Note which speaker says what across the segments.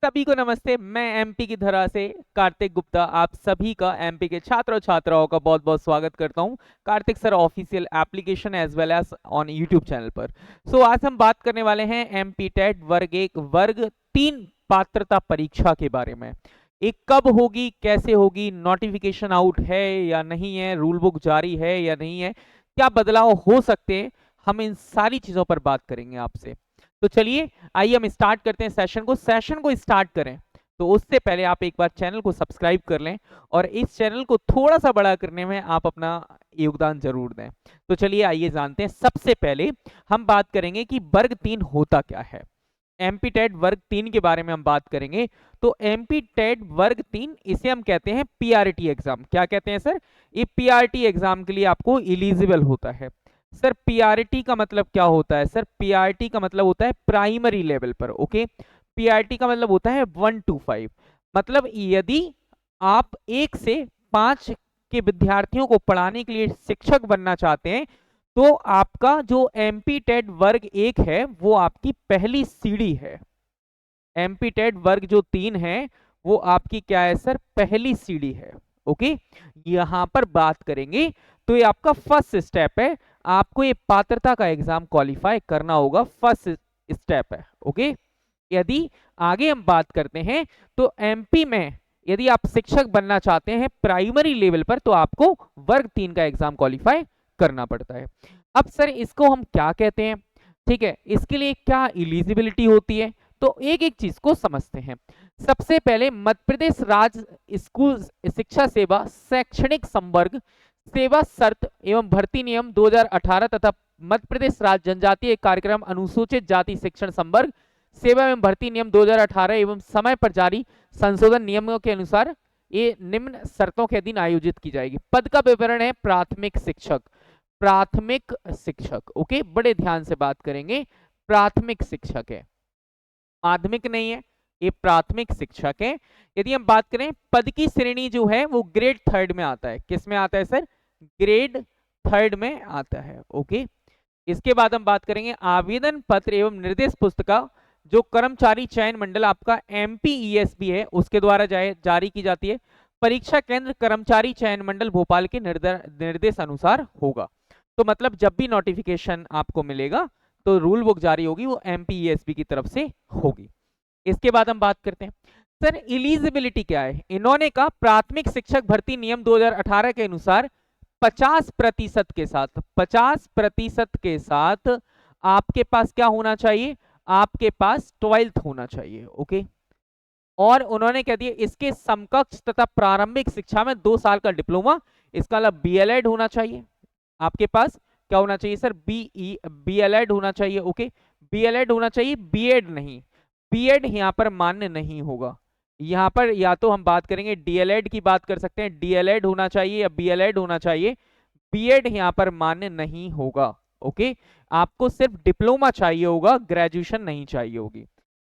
Speaker 1: सभी को नमस्ते। मैं एमपी की धरा से कार्तिक गुप्ता आप सभी का एमपी के छात्र और छात्राओं का बहुत बहुत स्वागत करता हूं Kartik sir official application as well as on YouTube channel पर। आज हम बात करने वाले हैं एमपी टेट वर्ग 1 वर्ग 3 पात्रता परीक्षा के बारे में। एक कब होगी, कैसे होगी, नोटिफिकेशन आउट है या नहीं है, रूल बुक जारी है या नहीं है, क्या बदलाव हो सकते हैं, हम इन सारी चीजों पर बात करेंगे आपसे। तो चलिए आइए हम स्टार्ट करते हैं सेशन को स्टार्ट करें तो उससे पहले आप एक बार चैनल को सब्सक्राइब कर लें और इस चैनल को थोड़ा सा बड़ा करने में आप अपना योगदान जरूर दें। तो चलिए आइए जानते हैं। सबसे पहले हम बात करेंगे कि वर्ग 3 होता क्या है। एमपी टेट वर्ग 3 के बारे में हम बात करेंगे। तो एमपी टेट वर्ग 3 इसे हम कहते हैं पीआरटी एग्जाम। क्या कहते हैं सर? ये पीआरटी एग्जाम के लिए आपको इलिजिबल होता है। सर पीआरटी का मतलब क्या होता है? सर पीआरटी का मतलब होता है प्राइमरी लेवल पर। ओके, पीआरटी का मतलब होता है 1 to 5। मतलब यदि आप 1 से 5 के विद्यार्थियों को पढ़ाने के लिए शिक्षक बनना चाहते हैं तो आपका जो एमपी टेट वर्ग 1 है वो आपकी पहली सीढ़ी है। एमपी टेट वर्ग जो 3 है वो आपकी क्या है सर? पहली सीढ़ी है। ओके, यहां पर बात करेंगे तो ये आपका फर्स्ट स्टेप है। आपको ये पात्रता का एग्जाम क्वालिफाई करना होगा, फर्स्ट स्टेप है। ओके, यदि आगे हम बात करते हैं तो एमपी में यदि आप शिक्षक बनना चाहते हैं प्राइमरी लेवल पर तो आपको वर्ग 3 का एग्जाम क्वालिफाई करना पड़ता है। अब सर इसको हम क्या कहते हैं? ठीक है, इसके लिए क्या एलिजिबिलिटी होती है तो एक एक चीज को समझते हैं। सबसे पहले मध्य प्रदेश राज्य स्कूल शिक्षा सेवा शैक्षणिक संवर्ग सेवा शर्त एवं भर्ती नियम 2018 तथा मध्य प्रदेश राज्य जनजातीय कार्यक्रम अनुसूचित जाति शिक्षण संवर्ग सेवा एवं भर्ती नियम 2018 एवं समय पर जारी संशोधन नियमों के अनुसार ये निम्न शर्तों के अधीन आयोजित की जाएगी। पद का विवरण है प्राथमिक शिक्षक। प्राथमिक शिक्षक, ओके, बड़े ध्यान से बात करेंगे। प्राथमिक शिक्षक है, माध्यमिक नहीं है, ये प्राथमिक शिक्षक है। यदि हम बात करें पद की श्रेणी जो है वो ग्रेड 3 में आता है। किस में आता है सर? ग्रेड 3 में आता है। ओके, इसके बाद हम बात करेंगे आवेदन पत्र एवं निर्देश पुस्तिका जो कर्मचारी चयन मंडल आपका एमपीईएसबी है उसके द्वारा जारी की जाती है। परीक्षा केंद्र कर्मचारी चयन मंडल भोपाल के निर्देश अनुसार होगा। तो मतलब जब भी नोटिफिकेशन आपको मिलेगा तो रूल बुक जारी होगी वो एमपीईएसबी की तरफ से होगी। इसके बाद हम बात करते हैं सर इलिजिबिलिटी क्या है। इन्होंने कहा प्राथमिक शिक्षक भर्ती नियम 2018 के अनुसार 50% के साथ 50% के साथ आपके पास क्या होना चाहिए? आपके पास 12th होना चाहिए। ओके, और उन्होंने कह दिया इसके समकक्ष तथा प्रारंभिक शिक्षा में 2 साल का डिप्लोमा, इसका मतलब बीएलएड होना चाहिए। आपके पास क्या होना चाहिए सर? बीएलएड होना चाहिए। ओके, बीएलएड होना चाहिए, बीएड नहीं। बीएड यहाँ पर मान्य नहीं होगा। यहाँ पर या तो हम बात करेंगे डीएलएड की बात कर सकते हैं, डीएलएड होना चाहिए या बीएलएड होना चाहिए। बीएड यहाँ पर मान्य नहीं होगा। ओके, आपको सिर्फ डिप्लोमा चाहिए होगा, ग्रेजुएशन नहीं चाहिए होगी।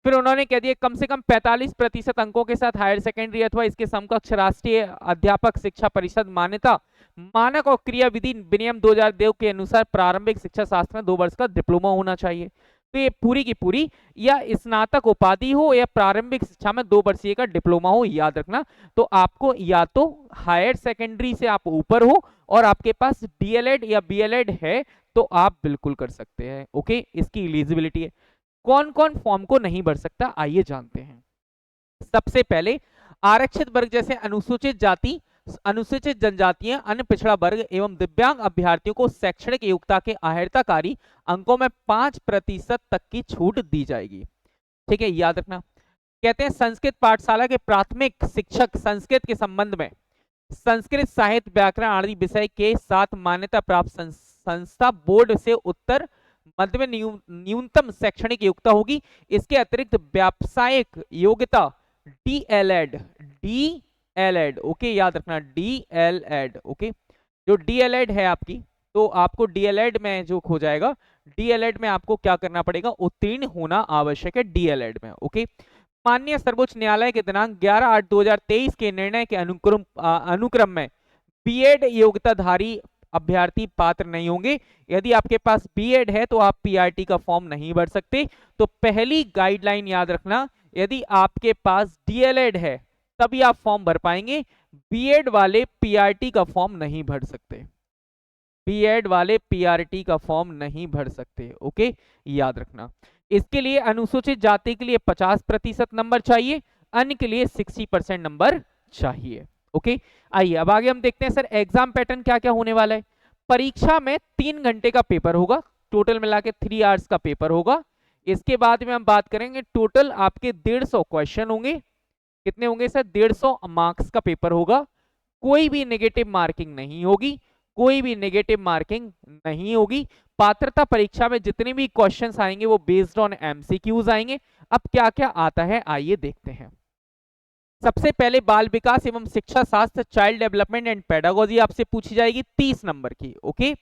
Speaker 1: फिर उन्होंने कह दिया कम से कम 45% अंकों के साथ हायर सेकेंडरी अथवा इसके समकक्ष राष्ट्रीय अध्यापक शिक्षा परिषद मान्यता मानक और क्रिया विधि विनियम 2002 के अनुसार प्रारंभिक शिक्षा शास्त्र में 2 वर्ष का डिप्लोमा होना चाहिए। तो ये पूरी की पूरी या स्नातक उपाधि हो या प्रारंभिक शिक्षा में 2 वर्षीय का डिप्लोमा हो, याद रखना। तो आपको या तो हायर सेकेंडरी से आप ऊपर हो और आपके पास डीएलएड या बीएलएड है तो आप बिल्कुल कर सकते हैं। ओके, इसकी एलिजिबिलिटी है। कौन कौन फॉर्म को नहीं भर सकता आइए जानते हैं। सबसे पहले आरक्षित वर्ग जैसे अनुसूचित जाति, अनुसूचित जनजातियां, अन्य पिछड़ा वर्ग एवं दिव्यांग अभ्यर्थियों को शैक्षणिक योग्यता के अहर्ताकारी अंकों में 5% तक की छूट दी जाएगी। ठीक है, याद रखना। कहते हैं संस्कृत पाठशाला के प्राथमिक शिक्षक संस्कृत के संबंध में संस्कृत साहित्य व्याकरण आदि विषय के साथ मान्यता प्राप्त संस्था बोर्ड से उत्तर मध्य में न्यूनतम शैक्षणिक योग्यता होगी। इसके अतिरिक्त व्यावसायिक योग्यता डीएलएड, डीएलएड, ओके, याद रखना डीएलएड। ओके, जो डीएलएड है आपकी तो आपको डीएलएड में जो हो जाएगा, डीएलएड में आपको क्या करना पड़ेगा? उत्तीर्ण होना आवश्यक है डीएलएड में। ओके, माननीय सर्वोच्च न्यायालय के दिनांक 11/8/2023 के निर्णय के अनुक्रम में बीएड योग्यताधारी अभ्यर्थी पात्र नहीं होंगे। यदि आपके पास बीएड है तो आप पीआरटी का फॉर्म नहीं भर सकते। तो पहली गाइडलाइन याद रखना, यदि आपके पास डीएलएड है तभी आप फॉर्म भर पाएंगे, बीएड वाले पीआरटी का फॉर्म नहीं भर सकते, बीएड वाले पीआरटी का फॉर्म नहीं भर सकते। ओके, याद रखना। इसके लिए अनुसूचित जाति के लिए 50% नंबर चाहिए, अन्य के लिए 60% नंबर चाहिए। ओके, आइए अब आगे हम देखते हैं सर एग्जाम पैटर्न क्या क्या होने वाला है। परीक्षा में 3 घंटे का पेपर होगा, टोटल मिला के 3 आवर्स का पेपर होगा। इसके बाद में हम बात करेंगे टोटल आपके 150 क्वेश्चन होंगे। कितने होंगे सर? 150 मार्क्स का पेपर होगा। कोई भी नेगेटिव मार्किंग नहीं होगी, कोई भी नेगेटिव मार्किंग नहीं होगी। पात्रता परीक्षा में जितने भी क्वेश्चंस आएंगे वो बेस्ड ऑन एमसीक्यूज आएंगे। अब क्या क्या आता है आइए देखते हैं। सबसे पहले बाल विकास एवं शिक्षा शास्त्र, चाइल्ड डेवलपमेंट एंड पेडागोजी आपसे पूछी जाएगी 30 नंबर की। ओके,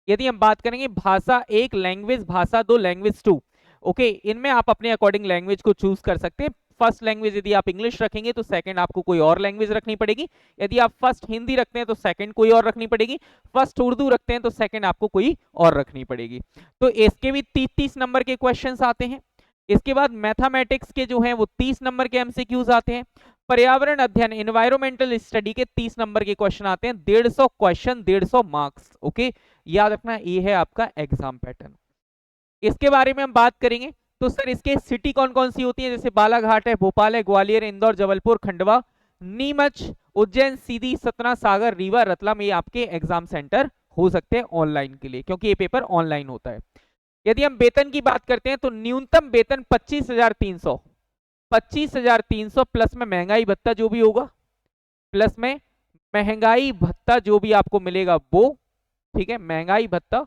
Speaker 1: यदि हम बात करेंगे भाषा 1, लैंग्वेज भाषा 2, लैंग्वेज 2। ओके, इनमें आप अपने अकॉर्डिंग लैंग्वेज को चूज कर सकते हैं। फर्स्ट लैंग्वेज यदि आप इंग्लिश रखेंगे तो सेकंड आपको कोई और लैंग्वेज रखनी पड़ेगी। यदि आप फर्स्ट हिंदी रखते हैं तो सेकंड कोई और रखनी पड़ेगी। फर्स्ट उर्दू रखते हैं तो सेकंड आपको कोई और रखनी पड़ेगी। तो इसके भी 30 नंबर के क्वेश्चंस आते हैं। इसके बाद मैथमेटिक्स के जो हैं वो 30 नंबर के एमसीक्यूज आते हैं। पर्यावरण अध्ययन एनवायरमेंटल स्टडी के 30 नंबर के क्वेश्चन आते हैं। 150 क्वेश्चन 150 मार्क्स। ओके, याद रखना ये है आपका एग्जाम पैटर्न। इसके बारे में हम बात करेंगे तो सर इसके सिटी कौन कौन सी होती है, जैसे बालाघाट है, भोपाल है, ग्वालियर, इंदौर, जबलपुर, खंडवा, नीमच, उज्जैन, सीधी, सतना, सागर, रीवा, रतलाम, ये आपके एग्जाम सेंटर हो सकते हैं ऑनलाइन के लिए, क्योंकि ये पेपर ऑनलाइन होता है। यदि हम वेतन की बात करते हैं तो न्यूनतम वेतन 25,300, 25,300 प्लस में महंगाई भत्ता जो भी होगा, प्लस में महंगाई भत्ता जो भी आपको मिलेगा वो, ठीक है, महंगाई भत्ता।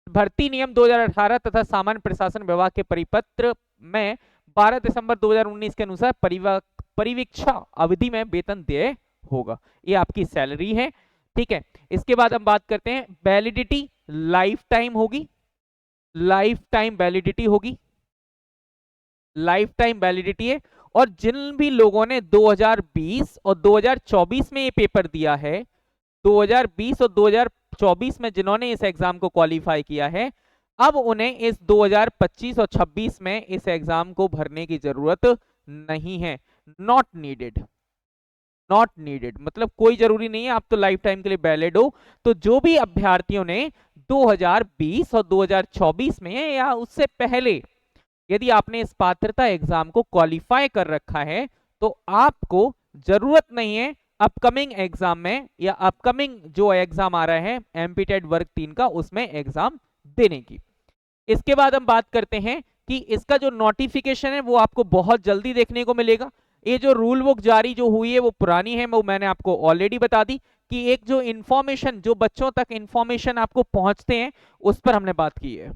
Speaker 1: भर्ती नियम 2018 तथा सामान्य प्रशासन विभाग के परिपत्र में 12 दिसंबर 2019 के अनुसार परिवीक्षा अवधि में वेतन देय होगा। ये आपकी सैलरी है, ठीक है। इसके बाद हम बात करते हैं वैलिडिटी, लाइफ टाइम होगी, लाइफ टाइम वैलिडिटी होगी, लाइफ टाइम वैलिडिटी है। और जिन भी लोगों ने 2020 और 2024 में ये पेपर दिया है, 2020 और 2024 में जिन्होंने इस एग्जाम को क्वालिफाई किया है, अब उन्हें इस 2025 और 26 में इस एग्जाम को भरने की जरूरत नहीं है। नॉट नीडेड, नॉट नीडेड मतलब कोई जरूरी नहीं है, आप तो लाइफ टाइम के लिए वैलिड हो। तो जो भी अभ्यर्थियों ने 2020 और 2024 में या उससे पहले यदि आपने इस पात्रता एग्जाम को क्वालिफाई कर रखा है तो आपको जरूरत नहीं है अपकमिंग एग्जाम में या अपकमिंग जो एग्जाम आ रहा है एमपीटेट वर्ग 3 का, उसमें एग्जाम देने की। इसके बाद हम बात करते हैं कि इसका जो नोटिफिकेशन है वो आपको बहुत जल्दी देखने को मिलेगा। ये जो रूल बुक जारी जो हुई है वो पुरानी है, वो मैंने आपको ऑलरेडी बता दी कि एक जो इंफॉर्मेशन, जो बच्चों तक इंफॉर्मेशन आपको पहुंचते हैं उस पर हमने बात की है।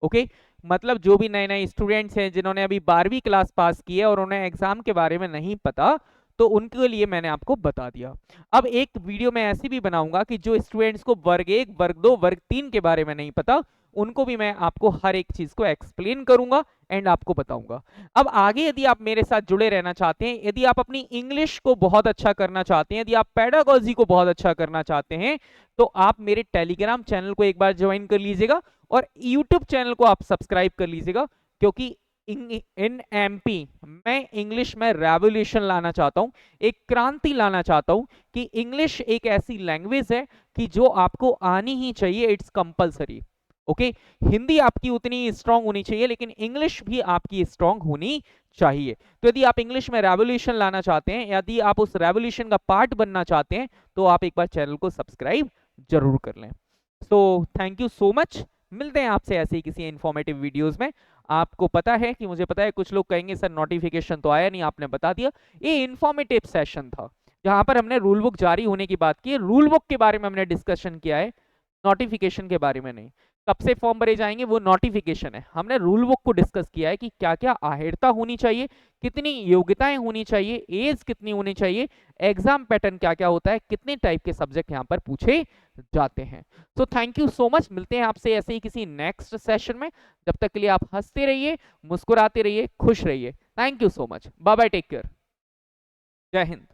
Speaker 1: ओके, मतलब जो भी नए नए स्टूडेंट्स हैं जिन्होंने अभी 12वीं क्लास पास की है और उन्हें एग्जाम के बारे में नहीं पता, तो उनके लिए मैंने आपको बता दिया। अब एक वीडियो मैं ऐसी भी बनाऊंगा कि जो स्टूडेंट्स को वर्ग 1, वर्ग 2, वर्ग 3 के बारे में नहीं पता, उनको भी मैं आपको हर एक चीज को एक्सप्लेन करूंगा एंड आपको बताऊंगा। अब आगे यदि आप मेरे साथ जुड़े रहना चाहते हैं, यदि आप अपनी इंग्लिश को बहुत अच्छा करना चाहते हैं, यदि आप पेडागोजी को बहुत अच्छा करना चाहते हैं, तो आप मेरे टेलीग्राम चैनल को एक बार ज्वाइन कर लीजिएगा और यूट्यूब चैनल को आप सब्सक्राइब कर लीजिएगा, क्योंकि इन एमपी मैं इंग्लिश में रेवोल्यूशन लाना चाहता हूं, एक क्रांति लाना चाहता हूं कि इंग्लिश एक ऐसी लैंग्वेज है कि जो आपको आनी ही चाहिए, इट्स कंपलसरी। ओके, हिंदी आपकी उतनी स्ट्रांग होनी चाहिए लेकिन इंग्लिश भी आपकी स्ट्रांग होनी चाहिए। तो यदि आप इंग्लिश में रेवोल्यूशन लाना चाहते हैं, यदि आप उस रेवोल्यूशन का पार्ट बनना चाहते हैं, तो आप एक बार चैनल को सब्सक्राइब जरूर कर लें। So thank you so much, मिलते हैं आपसे ऐसे ही किसी इंफॉर्मेटिव वीडियोस में। आपको पता है कि मुझे पता है कुछ लोग कहेंगे सर नोटिफिकेशन तो आया नहीं, आपने बता दिया। ये इंफॉर्मेटिव सेशन था जहां पर हमने रूल बुक जारी होने की बात की है, रूल बुक के बारे में हमने डिस्कशन किया है, नोटिफिकेशन के बारे में नहीं। कब से फॉर्म भरे जाएंगे वो नोटिफिकेशन है। हमने रूल बुक को डिस्कस किया है कि क्या क्या अहर्ता होनी चाहिए, कितनी योग्यताएं होनी चाहिए, एज कितनी होनी चाहिए, एग्जाम पैटर्न क्या क्या होता है, कितने टाइप के सब्जेक्ट यहाँ पर पूछे जाते हैं। तो थैंक यू सो मच, मिलते हैं आपसे ऐसे ही किसी नेक्स्ट सेशन में। जब तक के लिए आप हंसते रहिए, मुस्कुराते रहिए, खुश रहिए। Thank you so much, bye bye, take care, जय हिंद।